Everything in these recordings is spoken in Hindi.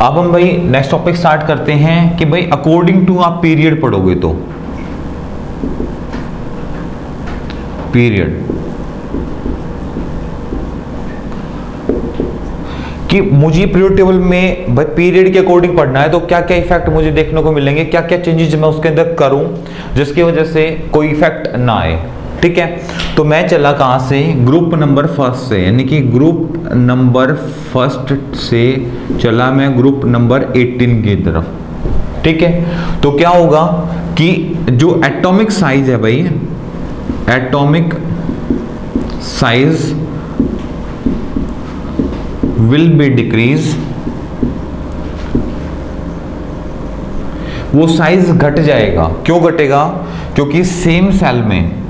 अब हम भाई नेक्स्ट टॉपिक स्टार्ट करते हैं कि भाई अकॉर्डिंग टू आप पीरियड पढ़ोगे तो पीरियड कि मुझे पीरियड टेबल में भाई पीरियड के अकॉर्डिंग पढ़ना है तो क्या क्या इफेक्ट मुझे देखने को मिलेंगे, क्या क्या चेंजेस मैं उसके अंदर करूं जिसकी वजह से कोई इफेक्ट ना आए। ठीक है, तो मैं चला कहां से, ग्रुप नंबर फर्स्ट से, यानी कि ग्रुप नंबर फर्स्ट से चला मैं ग्रुप नंबर 18 की तरफ। ठीक है, तो क्या होगा कि जो एटॉमिक साइज है भाई, atomic size will be decrease, वो साइज घट जाएगा। क्यों घटेगा, क्योंकि सेम सेल में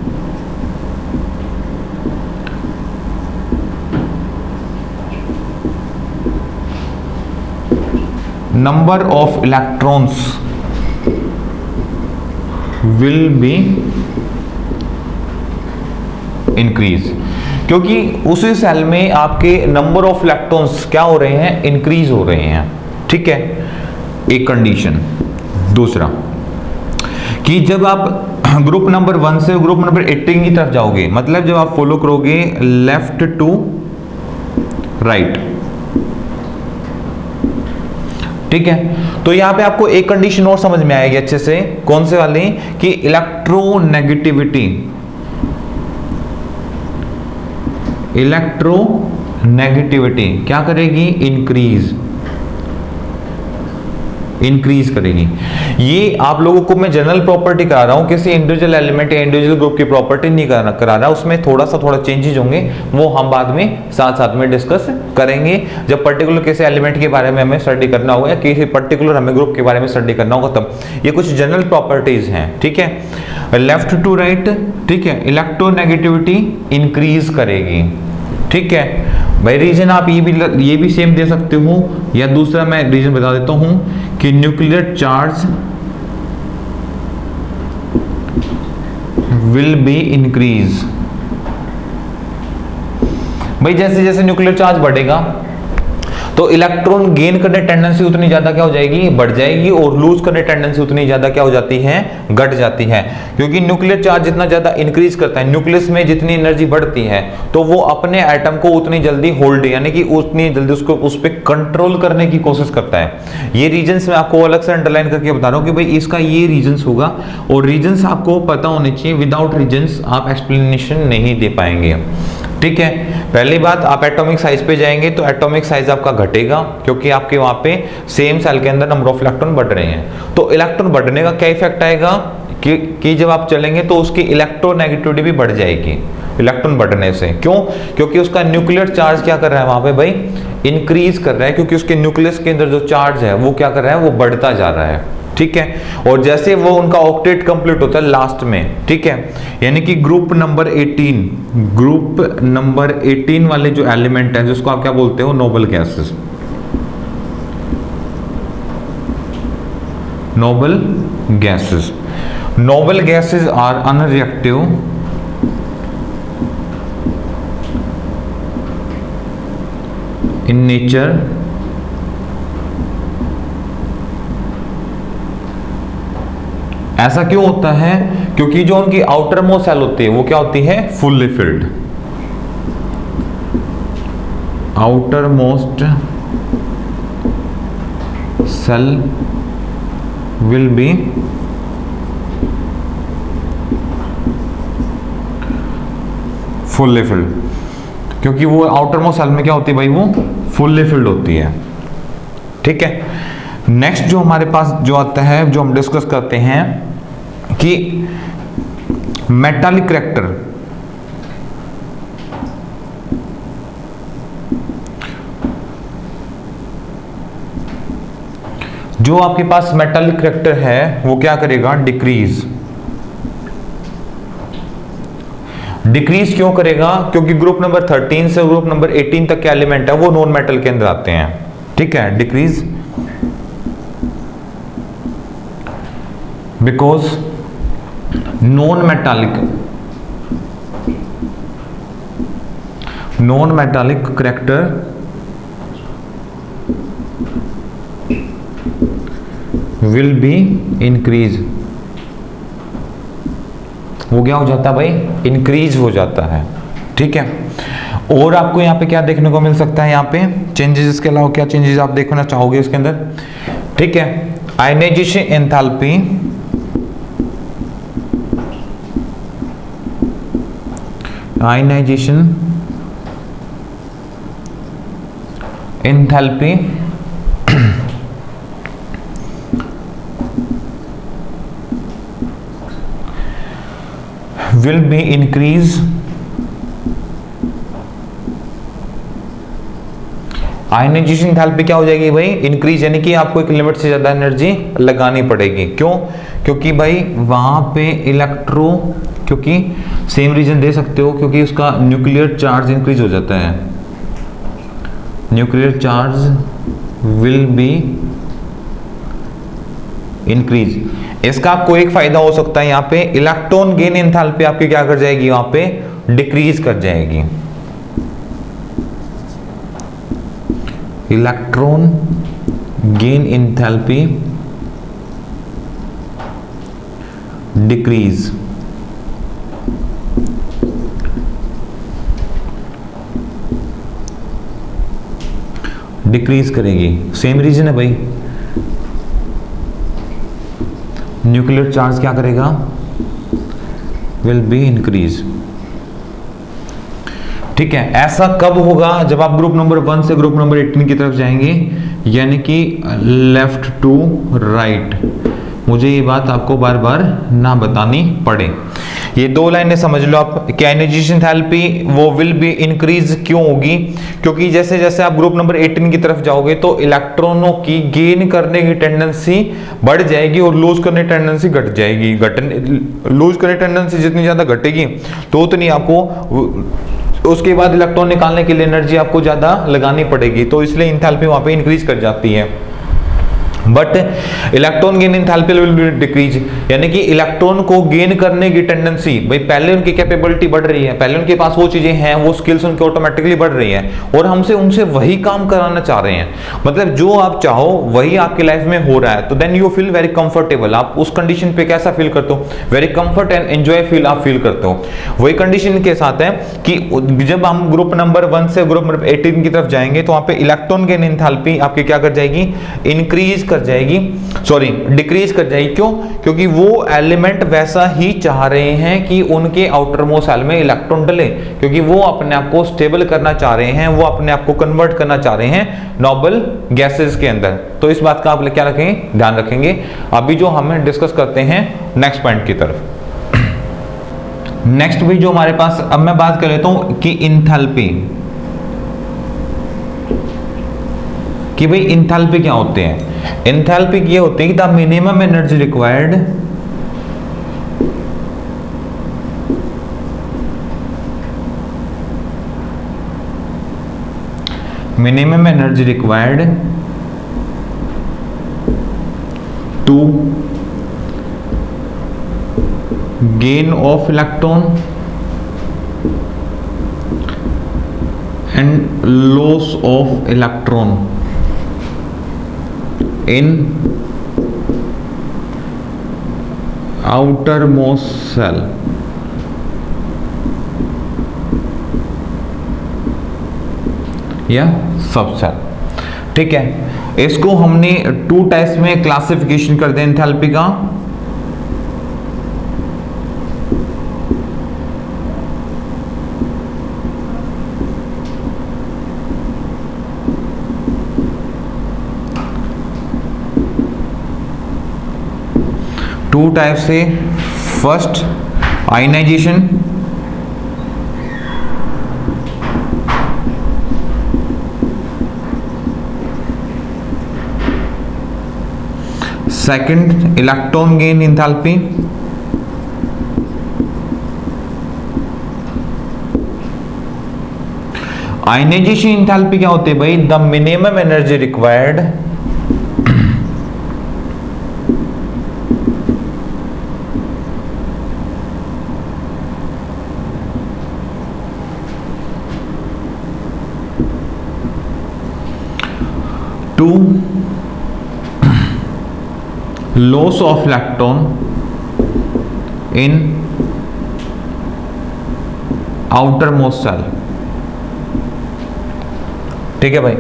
number of electrons will be increase, क्योंकि उसी सेल में आपके नंबर ऑफ इलेक्ट्रॉन्स क्या हो रहे हैं, इंक्रीज हो रहे हैं। ठीक है, एक कंडीशन। दूसरा कि जब आप ग्रुप नंबर 1 से ग्रुप नंबर 18 की तरफ जाओगे, मतलब जब आप फॉलो करोगे लेफ्ट टू राइट, ठीक है, तो यहां पे आपको एक कंडीशन और समझ में आएगी अच्छे से, कौन से वाली, कि इलेक्ट्रोनेगेटिविटी, इलेक्ट्रोनेगेटिविटी क्या करेगी, इंक्रीज करेगी। ये आप लोगों को मैं जनरल प्रॉपर्टी करा रहा हूं, किसी इंडिविजुअल एलिमेंट या इंडिविजुअल ग्रुप की प्रॉपर्टी नहीं करा रहा, उसमें थोड़ा चेंजेस होंगे, वो हम बाद में साथ में डिस्कस करेंगे जब पर्टिकुलर किसी एलिमेंट के बारे में हमें स्टडी करना होगा या किसी पर्टिकुलर हमें ग्रुप के बारे में स्टडी करना होगा तब। ये कुछ जनरल प्रॉपर्टीज हैं। ठीक है, लेफ्ट टू राइट, ठीक है, इलेक्ट्रोनेगेटिविटी इंक्रीज करेगी। ठीक है भाई, रीजन आप ये भी सेम दे सकते हो, या दूसरा मैं रीजन बता देता हूं कि nuclear charge will be increase. भाई जैसे जैसे न्यूक्लियर चार्ज बढ़ेगा तो इलेक्ट्रॉन गेन करने टेंडेंसी उतनी ज्यादा क्या हो जाएगी, बढ़ जाएगी, और लूज करने टेंडेंसी उतनी ज्यादा क्या हो जाती है, घट जाती है। क्योंकि न्यूक्लियर चार्ज जितना ज्यादा इंक्रीज करता है, न्यूक्लियस में जितनी एनर्जी बढ़ती है तो वो अपने एटम को उतनी जल्दी होल्ड, यानी कि उतनी जल्दी उसको उस पर कंट्रोल करने की कोशिश करता है। ये रीजंस मैं आपको अलग से अंडरलाइन करके बता रहा हूँ कि भाई इसका ये रीजंस होगा, और रीजंस आपको पता होने चाहिए, विदाउट रीजंस आप एक्सप्लेनेशन नहीं दे पाएंगे। ठीक है, पहली बात, आप एटॉमिक साइज पे जाएंगे तो एटॉमिक साइज आपका घटेगा, क्योंकि आपके वहां पे सेम सेल के अंदर नंबर ऑफ इलेक्ट्रॉन बढ़ रहे हैं। तो इलेक्ट्रॉन बढ़ने का क्या इफेक्ट आएगा कि जब आप चलेंगे तो उसकी इलेक्ट्रोनेगेटिविटी भी बढ़ जाएगी इलेक्ट्रॉन बढ़ने से। क्यों, क्योंकि उसका न्यूक्लियर चार्ज क्या कर रहा है वहां पे भाई, इंक्रीज कर रहा है, क्योंकि उसके न्यूक्लियस के अंदर जो चार्ज है वो क्या कर रहा है, वो बढ़ता जा रहा है। ठीक है, और जैसे वो उनका ऑक्टेट कंप्लीट होता है लास्ट में, ठीक है, यानी कि ग्रुप नंबर 18 वाले जो एलिमेंट है, जिसको आप क्या बोलते हो, noble gases, noble gases are unreactive in nature, ऐसा क्यों होता है, क्योंकि जो उनकी आउटर मोस्ट सेल होती है वो क्या होती है, fully filled. Outer most shell will be fully filled, क्योंकि वो आउटर मोस्ट सेल में क्या होती है भाई, वो फुल्ली फिल्ड होती है। ठीक है, नेक्स्ट जो हमारे पास जो आता है, जो हम डिस्कस करते हैं कि मेटालिक करैक्टर, जो आपके पास मेटालिक करैक्टर है वो क्या करेगा, डिक्रीज क्यों करेगा, क्योंकि ग्रुप नंबर 13 से ग्रुप नंबर 18 तक के एलिमेंट है वो नॉन मेटल के अंदर आते हैं। ठीक है, decrease because non metallic character will be increase. वो क्या हो जाता है भाई, इंक्रीज हो जाता है। ठीक है, और आपको यहाँ पे क्या देखने को मिल सकता है, यहाँ पे चेंजेस, इसके अलावा क्या चेंजेस आप देखना चाहोगे इसके अंदर। ठीक है, ionization enthalpy, ionization enthalpy will be increase। Ionization enthalpy क्या हो जाएगी भाई, इंक्रीज, यानी कि आपको एक लिमिट से ज्यादा एनर्जी लगानी पड़ेगी। क्यों, क्योंकि भाई वहां पे इलेक्ट्रो, क्योंकि सेम रीजन दे सकते हो, क्योंकि उसका न्यूक्लियर चार्ज इंक्रीज हो जाता है। Nuclear charge will be increase. इसका आपको एक फायदा हो सकता है, यहाँ पे इलेक्ट्रॉन गेन एंथैल्पी आपकी क्या कर जाएगी, वहां पे डिक्रीज कर जाएगी। Electron gain enthalpy decrease. Decrease करेगी, सेम रीजन है भाई। न्यूक्लियर चार्ज क्या करेगा, विल बी इंक्रीज। ठीक है, ऐसा कब होगा, जब आप ग्रुप नंबर 1 से ग्रुप नंबर 18 की तरफ जाएंगे, यानी कि लेफ्ट टू राइट। मुझे ये बात आपको बार बार ना बतानी पड़े। ये दो लाइनें समझ लो आप कि आयनाइजेशन एंथैल्पी वो विल बी इंक्रीज क्यों होगी, क्योंकि जैसे जैसे आप ग्रुप नंबर 18 की तरफ जाओगे तो इलेक्ट्रॉनों की गेन करने की टेंडेंसी बढ़ जाएगी और लूज करने की टेंडेंसी घट जाएगी। लूज करने की टेंडेंसी जितनी ज्यादा घटेगी तो उतनी आपको उसके बाद इलेक्ट्रॉन निकालने के लिए एनर्जी आपको ज्यादा लगानी पड़ेगी, तो इसलिए एंथैल्पी वहां पे इंक्रीज कर जाती है। But electron gain enthalpy will be decrease, यानी कि इलेक्ट्रॉन को गेन करने की टेंडेंसी, भाई पहले उनकी कैपेबिलिटी बढ़ रही है, पहले उनके पास वो चीजें हैं, वो स्किल्स उनके ऑटोमेटिकली बढ़ रही हैं और हमसे उनसे वही काम कराना चाह रहे हैं। मतलब जो आप चाहो वही आपकी लाइफ में हो रहा है, तो then you feel very comfortable. आप उस कंडीशन पे कैसा फील करते हो, very comfort and enjoy feel आप फील करते हो। वही कंडीशन के साथ है कि जब हम ग्रुप नंबर 1 से ग्रुप नंबर 18 की तरफ जाएंगे तो वहां पे इलेक्ट्रॉन गेन एंथैल्पी आपकी क्या कर जाएगी, इंक्रीज कर जाएगी, सॉरी डिक्रीज कर जाएगी। क्यों, क्योंकि वो एलिमेंट वैसा ही चाह रहे हैं कि उनके आउटर मोस्ट सेल में इलेक्ट्रॉन डले, क्योंकि वो अपने आप को स्टेबल करना चाह रहे हैं, वो अपने आप को कन्वर्ट करना चाह रहे हैं नोबल गैसेस के अंदर। तो इस बात का आप क्या रखेंगे, ध्यान रखेंगे। अभी जो हमें डिस्कस करते हैं नेक्स्ट पॉइंट की तरफ। नेक्स्ट भी जो हमारे पास, अब मैं बात कर लेता हूं कि इंथैल्पी, कि भाई इंथैल्पी क्या होते हैं। एंथैल्पी ये होते हैं कि the minimum energy required to gain of electron and loss of electron in outermost cell या सब सेल। ठीक है, इसको हमने 2 टाइप्स में क्लासिफिकेशन कर दिया एंथैल्पी का। टू टाइप से, first ionization, second electron gain enthalpy, ionization enthalpy क्या होती है भाई, the minimum energy required to loss of electron in outer most shell. ठीक है भाई,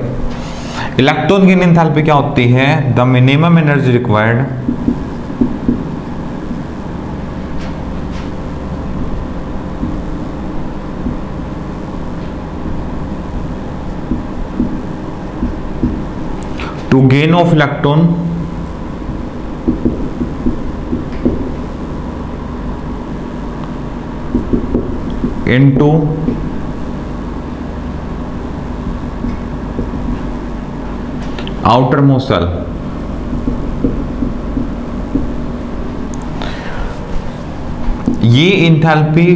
इलेक्ट्रॉन गेन एंथैल्पी क्या होती है? The minimum energy required to gain of electron into outermost cell। ये इंथैल्पी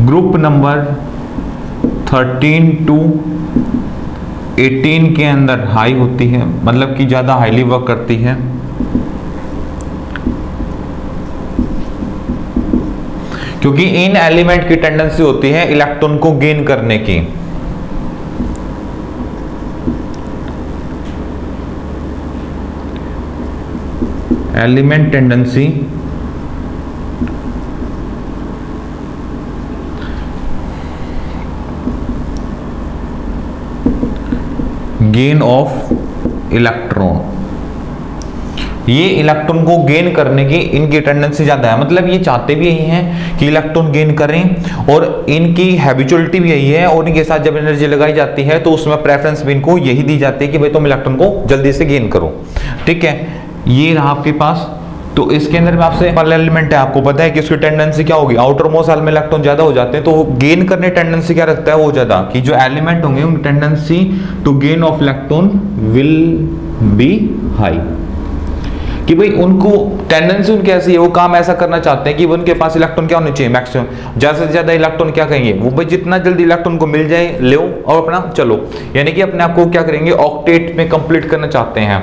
ग्रुप नंबर 13 टू 18 के अंदर हाई होती है, मतलब कि ज्यादा हाईली वर्क करती है। क्योंकि इन एलिमेंट की टेंडेंसी होती है इलेक्ट्रॉन को गेन करने की। Element tendency gain of electron, ये इलेक्ट्रॉन को गेन करने की इनकी टेंडेंसी ज्यादा है। मतलब ये चाहते भी यही हैं कि इलेक्ट्रॉन गेन करें और इनकी हैबिचुअलिटी भी यही है, और इनके साथ जब एनर्जी लगाई जाती है तो उसमें प्रेफरेंस भी इनको यही दी जाती है कि भाई तुम इलेक्ट्रॉन को जल्दी से गेन करो। ठीक है, ये रहा आपके पास। तो इसके अंदर में आपसे पहला एलिमेंट है, आपको पता है कि उसकी टेंडेंसी क्या होगी, आउटर मोस्ट सेल में इलेक्ट्रॉन ज्यादा हो जाते हैं, तो गेन करने टेंडेंसी क्या रखता है वो ज्यादा, कि जो एलिमेंट होंगे उनकी tendency to gain of electron will be high. कि भाई उनको टेंडेंसी उनकी ऐसी है, वो काम ऐसा करना चाहते हैं कि उनके पास इलेक्ट्रॉन क्या होने चाहिए, मैक्सिमम ज्यादा से ज्यादा इलेक्ट्रॉन क्या कहेंगे वो, भाई जितना जल्दी इलेक्ट्रॉन को मिल जाए लो और अपना चलो, यानी कि अपने आप को क्या करेंगे, ऑक्टेट में कंप्लीट करना चाहते हैं।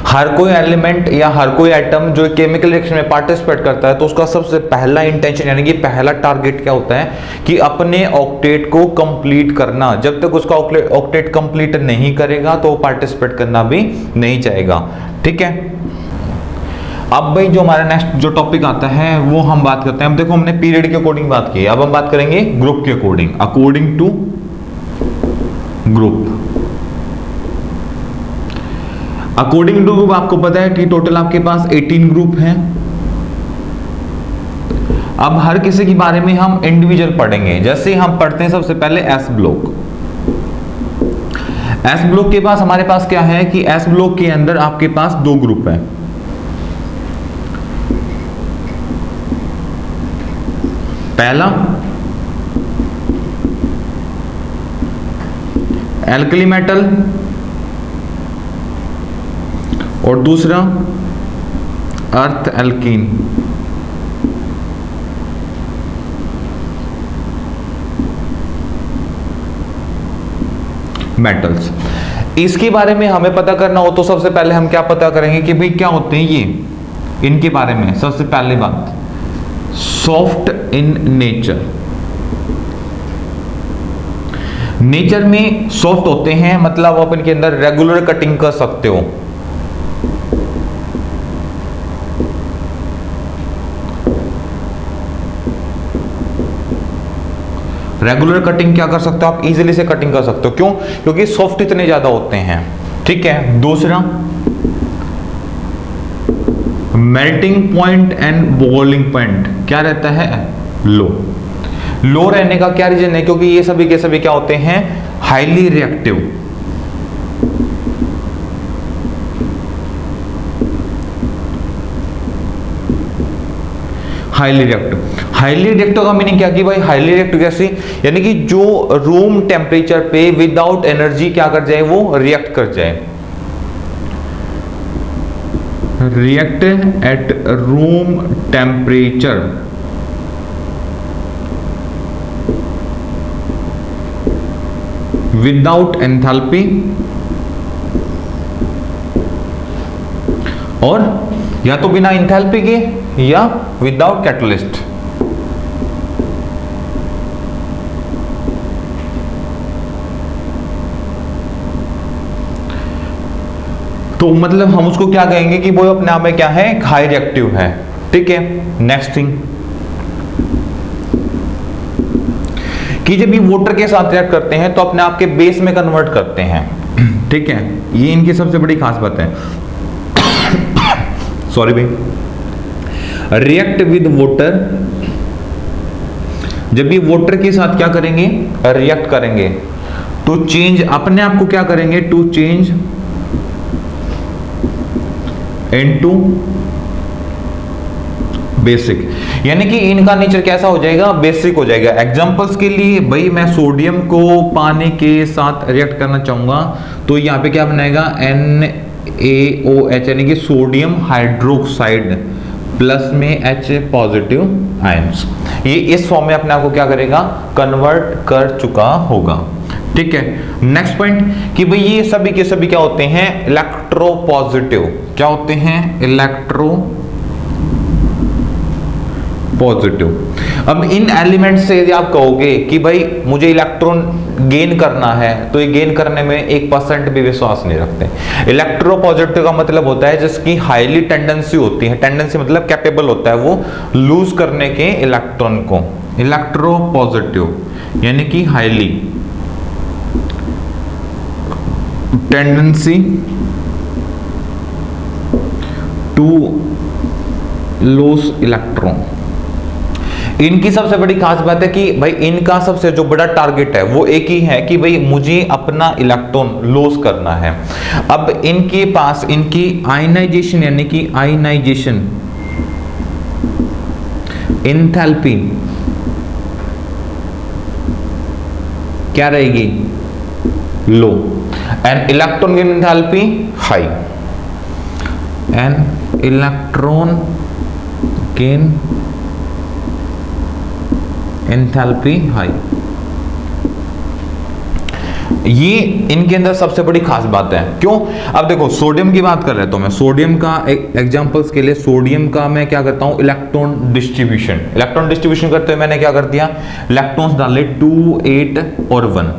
हर कोई एलिमेंट या हर कोई एटम जो केमिकल रिएक्शन में पार्टिसिपेट करता है तो उसका सबसे पहला इंटेंशन यानी कि पहला टारगेट क्या होता है कि अपने ऑक्टेट को कंप्लीट करना। जब तक उसका ऑक्टेट कंप्लीट नहीं करेगा तो वो पार्टिसिपेट करना भी नहीं चाहेगा। ठीक है, अब भाई जो हमारा नेक्स्ट जो टॉपिक आता है वो हम बात करते हैं। अब देखो हमने पीरियड के अकॉर्डिंग बात की, अब हम बात करेंगे ग्रुप के according, according to group. According to group आपको पता है कि टोटल आपके पास 18 ग्रुप हैं। अब हर किसी के बारे में हम इंडिविजुअल पढ़ेंगे। जैसे हम पढ़ते हैं सबसे पहले एस ब्लॉक। एस ब्लॉक के पास हमारे पास क्या है कि एस ब्लॉक के अंदर आपके पास दो ग्रुप है। पहला एल्कली मेटल और दूसरा अर्थ एल्कीन। मेटल्स, इसके बारे में हमें पता करना हो तो सबसे पहले हम क्या पता करेंगे कि भाई क्या होते हैं ये, इनके बारे में सबसे पहले बात, सॉफ्ट इन नेचर। नेचर में सॉफ्ट होते हैं, मतलब आप इनके अंदर रेगुलर कटिंग कर सकते हो। रेगुलर कटिंग क्या कर सकते हो आप, इजीली से कटिंग कर सकते हो। क्यों? क्योंकि सॉफ्ट इतने ज्यादा होते हैं। ठीक है, दूसरा melting point and boiling point क्या रहता है, लो। लो रहने का क्या रीजन है, क्योंकि ये सभी के सभी क्या होते हैं, highly reactive. Highly reactive, highly reactive का मीनिंग क्या कि भाई हाईली रिएक्टिव कैसे, यानी कि जो रूम टेम्परेचर पे विदाउट एनर्जी क्या कर जाए, वो रिएक्ट कर जाए। React at room temperature without enthalpy और या तो बिना एंथैल्पी के या विदाउट कैटलिस्ट। तो मतलब हम उसको क्या कहेंगे कि वो अपने आप में क्या है, हाई रिएक्टिव है। ठीक है, नेक्स्ट थिंग कि जब ये वाटर के साथ रिएक्ट करते हैं तो अपने आप के बेस में कन्वर्ट करते हैं। ठीक है, ये इनकी सबसे बड़ी खास बात है। सॉरी भाई, रिएक्ट विद वाटर, जब ये वाटर के साथ क्या करेंगे, रिएक्ट करेंगे तो चेंज अपने आप को क्या करेंगे, टू चेंज इनटू बेसिक, यानी कि इनका नेचर कैसा हो जाएगा, बेसिक हो जाएगा। एग्जांपल्स के लिए भाई मैं सोडियम को पानी के साथ रिएक्ट करना चाहूंगा तो यहाँ पे क्या बनाएगा, NaOH, यानी कि सोडियम हाइड्रोक्साइड प्लस में H पॉजिटिव आयंस, ये इस फॉर्म में अपने आप को क्या करेगा, कन्वर्ट कर चुका होगा। ठीक है, नेक्स्ट पॉइंट कि भाई ये सभी के सभी क्या होते हैं, इलेक्ट्रोपॉजिटिव। क्या होते हैं, इलेक्ट्रो पॉजिटिव। अब इन एलिमेंट से यदि आप कहोगे कि भाई मुझे इलेक्ट्रॉन गेन करना है तो ये गेन करने में 1% भी विश्वास नहीं रखते। इलेक्ट्रोपॉजिटिव का मतलब होता है जिसकी हाईली टेंडेंसी होती है, टेंडेंसी मतलब कैपेबल होता है वो लूज करने के इलेक्ट्रॉन को। इलेक्ट्रोपॉजिटिव यानी कि highly tendency to lose electron. इनकी सबसे बड़ी खास बात है कि भाई इनका सबसे जो बड़ा टारगेट है वो एक ही है कि भाई मुझे अपना इलेक्ट्रॉन लॉस करना है। अब इनके पास इनकी आयनाइजेशन यानी कि आयनाइजेशन एंथैल्पी क्या रहेगी, low, and electron gain enthalpy high, and electron gain enthalpy high. ये इनके अंदर सबसे बड़ी खास बात है। क्यों, अब देखो सोडियम की बात कर रहे तो मैं सोडियम का एक एग्जांपल्स के लिए सोडियम का मैं क्या करता हूं, इलेक्ट्रॉन डिस्ट्रीब्यूशन। इलेक्ट्रॉन डिस्ट्रीब्यूशन करते हुए मैंने क्या कर दिया, इलेक्ट्रॉन्स डाले 2, 8 और 1,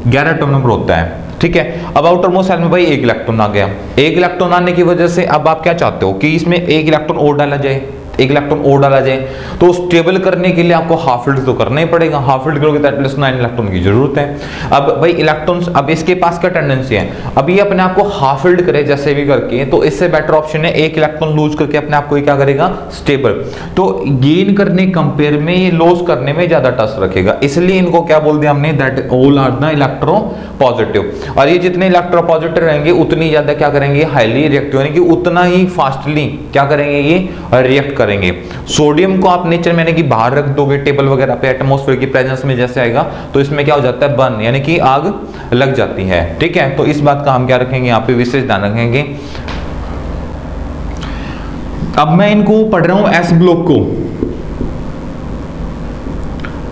11 एटॉम नंबर होता है। ठीक है, अब आउटर मोस्ट शेल में भाई एक इलेक्ट्रॉन आ गया। एक इलेक्ट्रॉन आने की वजह से अब आप क्या चाहते हो कि इसमें एक इलेक्ट्रॉन और डाला जाए, एक इलेक्ट्रॉन और डाला जाए, तो स्टेबल करने के लिए आपको हाफ फिल्ड तो करना ही पड़ेगा। हाफ फिल्ड करोगे तो एटलीस्ट 9 इलेक्ट्रॉन की जरूरत है। अब भाई इलेक्ट्रॉन्स, अब इसके पास क्या टेंडेंसी है, अब ये अपने आप को हाफ फिल्ड करे जैसे भी करके, तो इससे बेटर ऑप्शन है एक इलेक्ट्रॉन लूज करके अपने आप को क्या करेगा, स्टेबल। तो गेन करने कंपेयर में ये लॉस करने में ज्यादा टच रखेगा, इसलिए इनको क्या बोल दिया हमने, that all are the electropositive. और ये जितने इलेक्ट्रो पॉजिटिव रहेंगे उतनी ज्यादा क्या करेंगे, हाईली रिएक्टिव, यानी कि उतना ही फास्टली क्या करेंगे, ये रिएक्ट करेंगे। सोडियम को आप नेचर में कि बाहर रख दोगे टेबल वगैरह पे, एटमॉस्फेयर की प्रेजेंस में जैसे आएगा तो इसमें क्या हो जाता है, बर्न, यानी कि आग लग जाती है। ठीक है, तो इस बात का हम क्या रखेंगे, यहाँ पे विशेष ध्यान रखेंगे। अब मैं इनको पढ़ रहा हूं एस ब्लॉक को।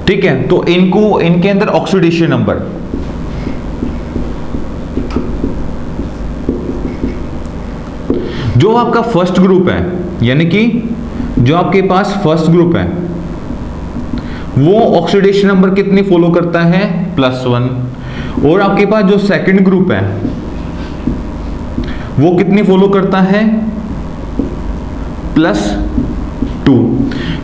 ठीक है, तो इनको इनके अंदर ऑक्सीडेशन नंबर, जो आपका फर्स्ट ग्रुप है, यानी कि जो आपके पास फर्स्ट ग्रुप है वो ऑक्सीडेशन नंबर कितनी फॉलो करता है, +1, और आपके पास जो सेकंड ग्रुप है वो कितनी फॉलो करता है, +2।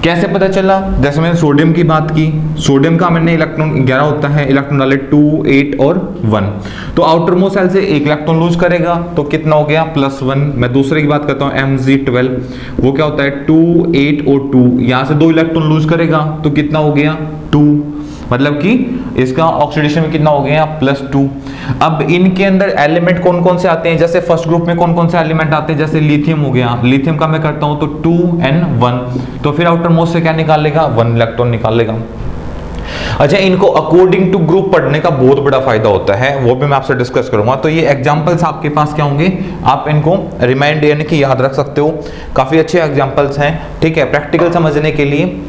कैसे पता चला, जैसे मैंने सोडियम की बात की, सोडियम का मैंने इलेक्ट्रॉन 11 होता है, इलेक्ट्रॉन डाले 2, 8 और 1, तो आउटर मोस्ट शेल से एक इलेक्ट्रॉन लूज करेगा तो कितना हो गया, +1। मैं दूसरे की बात करता हूं, Mg12, वो क्या होता है 2, 8 और 2, यहां से 2 इलेक्ट्रॉन लूज करेगा तो कितना हो गया, 2, मतलब कि इसका ऑक्सीडेशन में कितना हो गया, +2। अब इनके अंदर एलिमेंट कौन कौन से आते हैं, जैसे फर्स्ट ग्रुप में कौन कौन से एलिमेंट आते हैं, जैसे लिथियम हो गया, लिथियम का मैं करता हूं तो 2n1, तो फिर आउटर मोस्ट से क्या निकालेगा, 1 इलेक्ट्रॉन निकालेगा। अच्छा, इनको अकॉर्डिंग टू ग्रुप पढ़ने का बहुत बड़ा फायदा होता है, वो भी मैं आपसे डिस्कस करूंगा। तो ये एग्जांपल्स आपके पास क्या होंगे, आप इनको रिमाइंड यानी कि याद रख सकते हो, काफी अच्छे एग्जांपल्स हैं। ठीक है, प्रैक्टिकल समझने के लिए।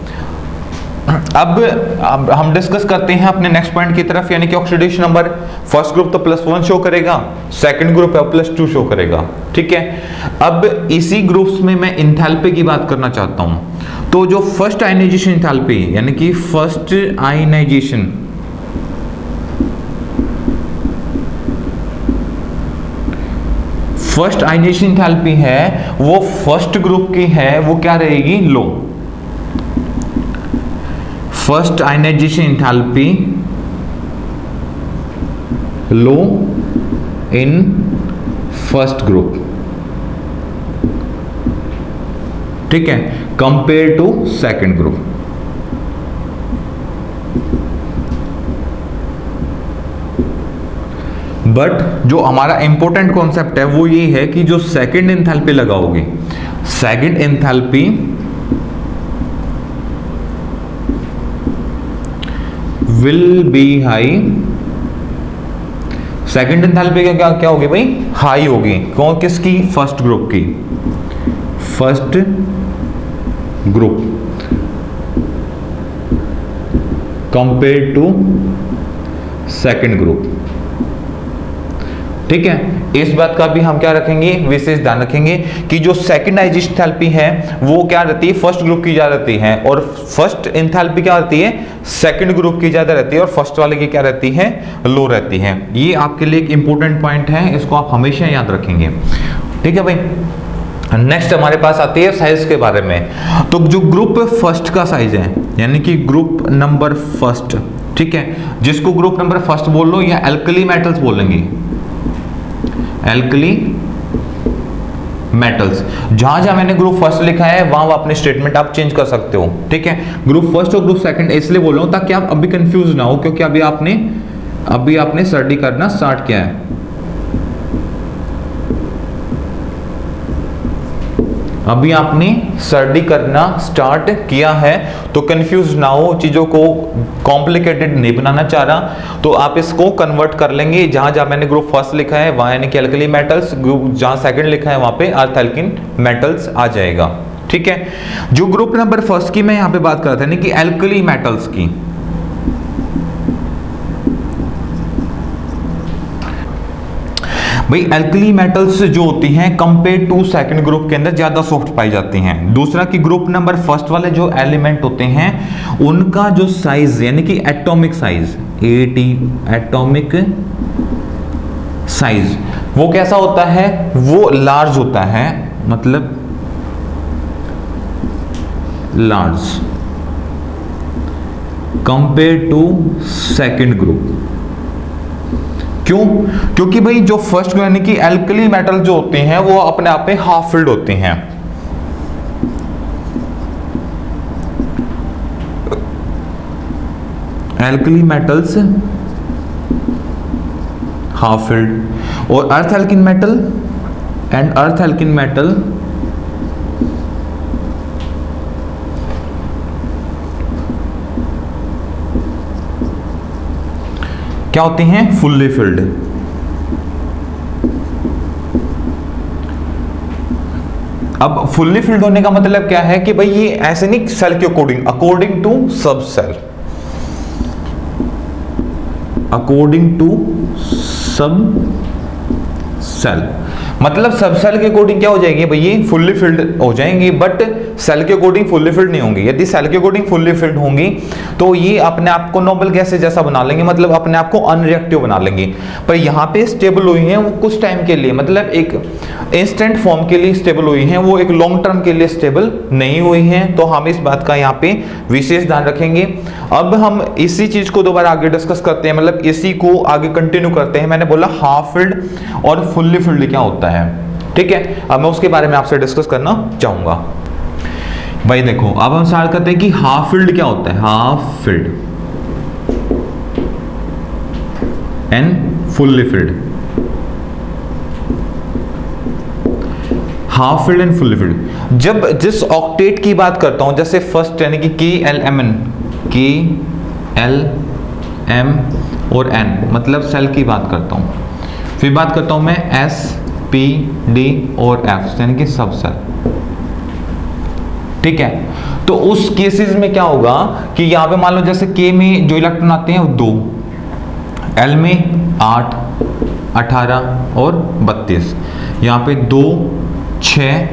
अब हम डिस्कस करते हैं अपने नेक्स्ट पॉइंट की तरफ, यानी कि ऑक्सीडेशन नंबर, फर्स्ट ग्रुप तो +1 शो करेगा, सेकंड ग्रुप है +2 शो करेगा। ठीक है, अब इसी ग्रुप्स में मैं एंथैल्पी की बात करना चाहता हूं। तो जो फर्स्ट आयनाइजेशन एंथैल्पी यानी कि first ionization, first ionization enthalpy है वो फर्स्ट ग्रुप की है, वो क्या रहेगी, low. First ionization enthalpy low in first group, ठीक है, compare to second group. But जो हमारा इंपॉर्टेंट कॉन्सेप्ट है वो ये है कि जो सेकंड एंथैल्पी लगाओगे, second enthalpy will be high. Second enthalpy का क्या क्या होगी भाई, हाई होगी। कौन, किसकी, फर्स्ट ग्रुप की, first group compare to second group, ठीक है। इस बात का भी हम क्या रखेंगे, विशेष ध्यान रखेंगे कि जो सेकंड आयनाइजेशन एंथैल्पी है वो क्या रहती है, फर्स्ट ग्रुप की ज्यादा रहती है, और फर्स्ट एंथैल्पी क्या रहती है, सेकंड ग्रुप की ज्यादा रहती है, और फर्स्ट वाले की क्या रहती है, लो रहती है। ये आपके लिए एक इंपॉर्टेंट पॉइंट है, इसको आप हमेशा याद रखेंगे, ठीक है भाई। नेक्स्ट हमारे पास आती है साइज के बारे में। तो जो ग्रुप फर्स्ट का साइज है, यानी कि ग्रुप नंबर फर्स्ट, ठीक है, जिसको ग्रुप नंबर फर्स्ट बोल लो या एल्कली मेटल्स बोलेंगे, एल्कली मेटल्स, जहां जहां मैंने ग्रुप फर्स्ट लिखा है वहां अपने स्टेटमेंट आप चेंज कर सकते हो, ठीक है। ग्रुप फर्स्ट और ग्रुप सेकंड इसलिए बोल रहा हूं ताकि आप अभी कंफ्यूज ना हो, क्योंकि अभी आपने स्टडी करना स्टार्ट किया है। अभी आपने स्टडी करना स्टार्ट किया है, तो कंफ्यूज ना हो, चीजों को कॉम्प्लिकेटेड नहीं बनाना चाह रहा, तो आप इसको कन्वर्ट कर लेंगे। जहां जहां मैंने ग्रुप फर्स्ट लिखा है वहां यानी कि एल्कली मेटल्स, ग्रुप जहां सेकंड लिखा है वहां पे अर्थ एल्किन मेटल्स आ जाएगा, ठीक है। जो ग्रुप नंबर फर्स्ट की मैं यहां पे बात कर रहा था यानी कि एल्कली मेटल्स की, भाई एल्कली मेटल्स जो होती हैं कंपेयर टू सेकंड ग्रुप के अंदर ज्यादा सॉफ्ट पाई जाती हैं। दूसरा कि ग्रुप नंबर फर्स्ट वाले जो एलिमेंट होते हैं उनका जो साइज यानी कि एटॉमिक साइज, एटॉमिक साइज वो कैसा होता है, वो लार्ज होता है, मतलब large compare to second group. क्यों, क्योंकि भाई जो फर्स्ट यानी कि एल्कली मेटल जो होते हैं वो अपने आप में हाफ फिल्ड होते हैं, एल्कली मेटल्स हाफ फिल्ड, और अर्थ alkene metal and earth alkene metal क्या होती हैं, फुल्ली फिल्ड। अब फुल्ली फिल्ड होने का मतलब क्या है कि भाई ये ऐसे नहीं सेल के अकॉर्डिंग, अकॉर्डिंग टू सब सेल, अकॉर्डिंग टू सब सेल, मतलब सब सेल के अकॉर्डिंग क्या हो जाएगी भाई, ये फुल्ली फिल्ड हो जाएंगी, बट सेल के अकॉर्डिंग फुल्ली फिल्ड नहीं होंगी। यदि सेल के अकॉर्डिंग फुल्ली फिल्ड होंगी तो ये अपने आप को नोबल गैसेस जैसा बना लेंगे, मतलब अपने आप को अनरिएक्टिव बना लेंगे। पर यहाँ पे स्टेबल हुई हैं वो कुछ टाइम के लिए, मतलब एक इंस्टेंट फॉर्म के लिए स्टेबल हुई हैं, वो एक लॉन्ग टर्म के लिए स्टेबल नहीं हुई हैं। तो हम इस बात का यहाँ पे विशेष ध्यान रखेंगे। अब हम इसी चीज को दोबारा आगे डिस्कस करते हैं, मतलब इसी को आगे कंटिन्यू करते हैं। मैंने बोला हाफ फिल्ड और फुल्ली फिल्ड क्या होता है, ठीक है। अब मैं उसके बारे में आपसे डिस्कस करना चाहूंगा। भाई देखो, अब हम स्टार्ट करते हैं कि हाफ फिल्ड क्या होता है, half filled and fully filled, half filled and fully filled. जब जिस ऑक्टेट की बात करता हूं, जैसे फर्स्ट यानी कि KLMN, KLM और N मतलब सेल की बात करता हूं, फिर बात करता हूं मैं S, P, D और F यानी कि सब सेल, ठीक है। तो उस केसेस में क्या होगा कि यहां पे मान लो जैसे K में जो इलेक्ट्रॉन आते हैं वो 2, L में 8, 18 और 32, यहाँ पे 2, 6,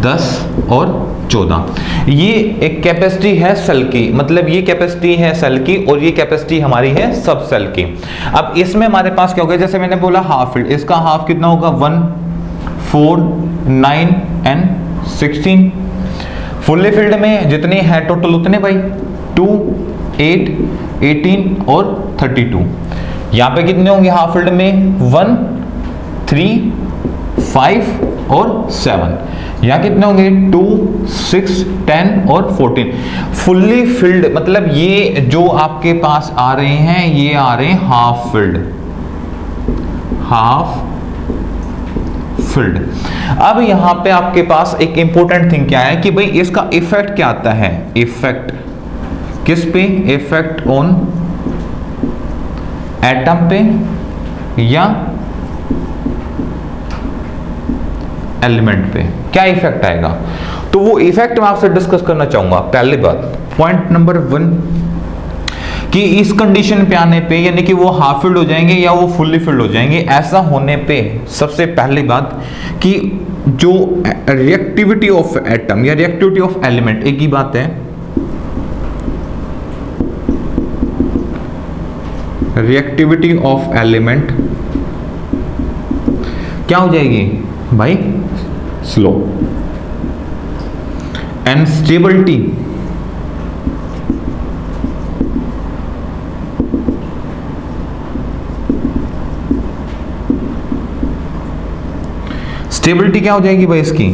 10 और 14। ये एक कैपेसिटी है सेल की, मतलब ये कैपेसिटी है सेल की और ये कैपेसिटी हमारी है सब सेल की। अब इसमें हमारे पास क्या होगा, जैसे मैंने बोला हाफ फील्ड, इसका हाफ कितना होगा 1, 4, 9 एंड 16। फुल्ली फिल्ड में जितने हैं टोटल उतने भाई 2, 8, 18 और 32। यहाँ पे कितने होंगे हाफ फील्ड में 1, 3, 5 और 7। यहाँ कितने होंगे 2, 6, 10 और 14। फुल्ली फिल्ड मतलब ये जो आपके पास आ रहे हैं ये आ रहे हैं हाफ फील्ड, हाफ फील्ड। अब यहां पे आपके पास एक इंपॉर्टेंट थिंग क्या है कि भाई इसका इफेक्ट क्या आता है, इफेक्ट किस पे, इफेक्ट ऑन एटम पे या एलिमेंट पे, क्या इफेक्ट आएगा। तो वो इफेक्ट मैं आपसे डिस्कस करना चाहूंगा। पहली बात पॉइंट नंबर 1 कि इस कंडीशन पे आने पे यानी कि वो हाफ फील्ड हो जाएंगे या वो फुल्ली फील्ड हो जाएंगे। ऐसा होने पे सबसे पहली बात कि जो रिएक्टिविटी ऑफ एटम या रिएक्टिविटी ऑफ एलिमेंट, एक ही बात है, रिएक्टिविटी ऑफ एलिमेंट क्या हो जाएगी भाई, स्लो। एंड स्टेबिलिटी स्टेबिलिटी क्या हो जाएगी भाई, इसकी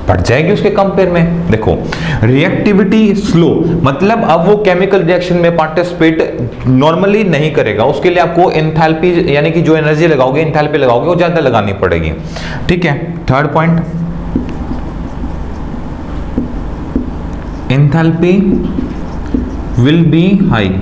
बढ़ जाएगी उसके कंपेयर में। देखो रिएक्टिविटी स्लो मतलब अब वो केमिकल रिएक्शन में पार्टिसिपेट नॉर्मली नहीं करेगा, उसके लिए आपको एंथैल्पी यानी कि जो एनर्जी लगाओगे, एंथैल्पी लगाओगे वो ज्यादा लगानी पड़ेगी। ठीक है, third point, enthalpy will be high.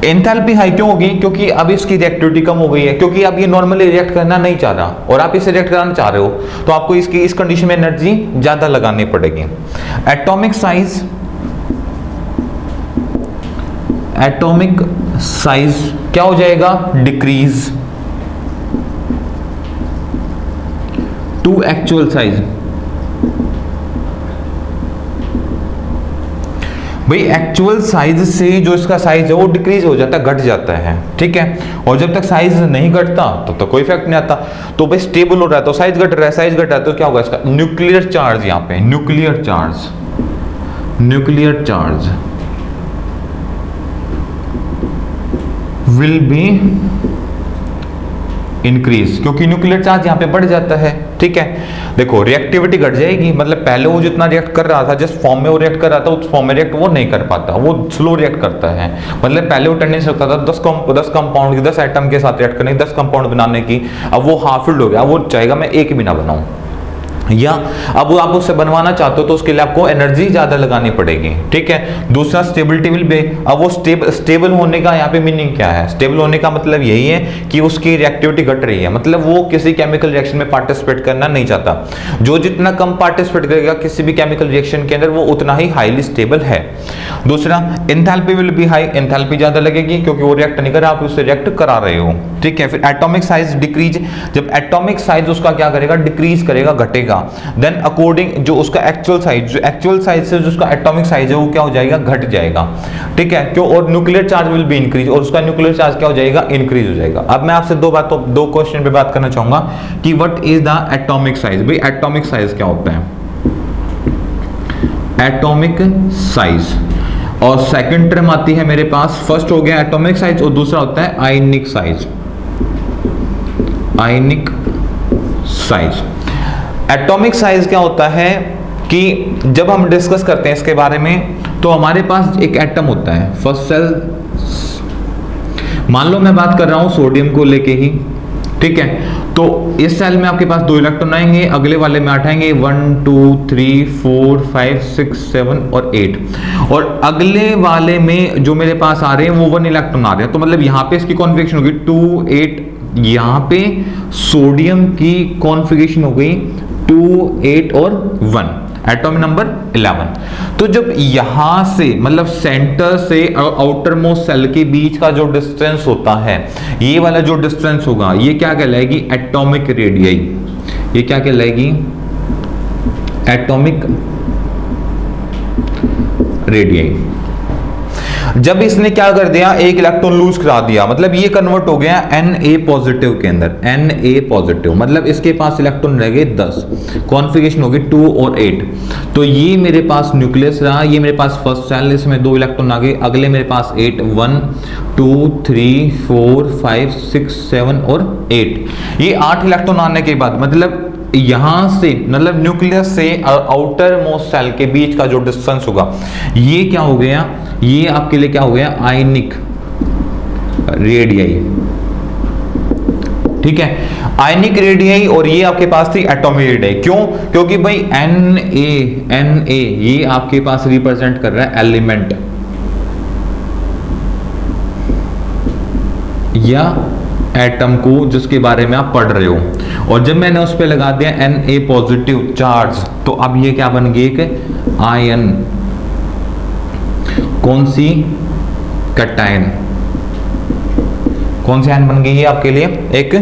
Enthalpy high क्यों होगी, क्योंकि अब इसकी रिएक्टिविटी कम हो गई है, क्योंकि अब ये नॉर्मली रिएक्ट करना नहीं चाह रहा और आप इसे रिएक्ट कराना चाह रहे हो, तो आपको इसकी इस कंडीशन में एनर्जी ज्यादा लगानी पड़ेगी। एटॉमिक साइज, एटॉमिक साइज क्या हो जाएगा, डिक्रीज टू एक्चुअल साइज। भाई एक्चुअल साइज से जो इसका साइज है वो डिक्रीज हो जाता है, घट जाता है। ठीक है, और जब तक साइज नहीं घटता तो कोई इफेक्ट नहीं आता। तो भाई स्टेबल हो रहा है तो साइज घट रहा है, साइज घट रहा है तो क्या होगा, इसका न्यूक्लियर चार्ज, यहाँ पे nuclear charge, nuclear charge will be increase, क्योंकि न्यूक्लियर चार्ज यहाँ पे बढ़ जाता है। ठीक है, देखो रिएक्टिविटी घट जाएगी, मतलब पहले वो जितना रिएक्ट कर रहा था, जिस फॉर्म में वो रिएक्ट कर रहा था उस फॉर्म में रिएक्ट वो नहीं कर पाता, वो स्लो रिएक्ट करता है। मतलब पहले वो टेंडेंसी रखता था 10 कंपाउंड की, 10 एटम के साथ रिएक्ट करने की, 10 कंपाउंड बनाने की, अब वो हाफ फील्ड हो गया, वो चाहेगा मैं एक भी ना बनाऊं, या अब आप उससे बनवाना चाहते हो तो उसके लिए आपको एनर्जी ज्यादा लगानी पड़ेगी। ठीक है, दूसरा स्टेबिलिटी विल बी, अब वो स्टेबल होने का यहाँ पे मीनिंग क्या है, स्टेबल होने का मतलब यही है कि उसकी रिएक्टिविटी घट रही है, मतलब वो किसी केमिकल रिएक्शन में पार्टिसिपेट करना नहीं चाहता। जो जितना कम पार्टिसिपेट करेगा किसी भी केमिकल रिएक्शन के अंदर वो उतना ही हाईली स्टेबल है। दूसरा enthalpy will be high, enthalpy ज्यादा लगेगी क्योंकि वो रिएक्ट नहीं कर रहा, आप उससे रिएक्ट करा रहे हो। ठीक है, फिर एटॉमिक साइज डिक्रीज, जब एटॉमिक साइज उसका क्या करेगा, डिक्रीज करेगा, घटेगा। देन अकॉर्डिंग जो उसका एक्चुअल साइज, जो एक्चुअल साइज से जो उसका एटॉमिक साइज है वो क्या हो जाएगा, घट जाएगा। ठीक है, क्यों, और nuclear charge will be increase, और उसका न्यूक्लियर चार्ज क्या हो जाएगा, इंक्रीज हो जाएगा। अब मैं आपसे दो क्वेश्चन पे बात करना चाहूंगा कि what is the atomic size. भाई एटॉमिक साइज क्या होता है, एटॉमिक साइज, और सेकंड टर्म आती है मेरे पास, फर्स्ट हो गया एटॉमिक साइज और दूसरा होता है आयनिक साइज। आयनिक साइज, एटॉमिक साइज क्या होता है कि जब हम डिस्कस करते हैं इसके बारे में तो हमारे पास एक एटम होता है, फर्स्ट सेल, मान लो मैं बात कर रहा हूं सोडियम को लेके ही। ठीक है, तो इस सेल में आपके पास 2 इलेक्ट्रॉन आएंगे, अगले वाले में 8 आएंगे, 1 2 3 4 5 6 7 और 8, और अगले वाले में जो मेरे पास आ रहे हैं वो 1 इलेक्ट्रॉन आ रहे हैं। तो मतलब यहाँ पे इसकी कॉन्फ़िगरेशन होगी 2 8, यहाँ पे सोडियम की कॉन्फ़िगरेशन हो गई 2 8 और 1, एटॉमिक नंबर 11। तो जब यहां से मतलब सेंटर से आउटर मोस्ट सेल के बीच का जो डिस्टेंस होता है, ये वाला जो डिस्टेंस होगा ये क्या कहलाएगी, एटॉमिक रेडियस। ये क्या कहलाएगी, एटॉमिक रेडियस। जब इसने क्या कर दिया, एक इलेक्ट्रॉन लूज करा दिया, मतलब ये कन्वर्ट हो गया Na पॉजिटिव के अंदर, Na पॉजिटिव, मतलब इसके पास इलेक्ट्रॉन रह गए 10, कॉन्फ़िगरेशन होगी 2 और 8। तो ये मेरे पास न्यूक्लियस रहा, ये मेरे पास फर्स्ट सेल, इसमें 2 इलेक्ट्रॉन आ गए, अगले मेरे पास 8, 1 2 3 4 5 6 7 और 8। ये 8 इलेक्ट्रॉन आने के बाद मतलब यहां से, मतलब न्यूक्लियस से आउटर मोस्ट सेल के बीच का जो डिस्टेंस होगा, ये क्या हो गया, ये आपके लिए क्या हो गया, आयनिक रेडियाई। ठीक है, आयनिक रेडियाई, और ये आपके पास थी एटॉमिक रेडियाई। क्यों? क्योंकि भाई Na ये आपके पास रिप्रेजेंट कर रहा है एलिमेंट या एटम को जिसके बारे में आप पढ़ रहे हो, और जब मैंने उस पर लगा दिया Na पॉजिटिव चार्ज, तो अब ये क्या बन गई, एक आयन, कौन सी, कैटायन, कौन सी आयन बन गई है आपके लिए, एक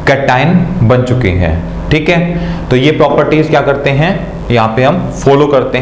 कैटायन बन चुकी है। ठीक है, तो ये प्रॉपर्टीज क्या करते हैं, यहाँ पे हम फॉलो करते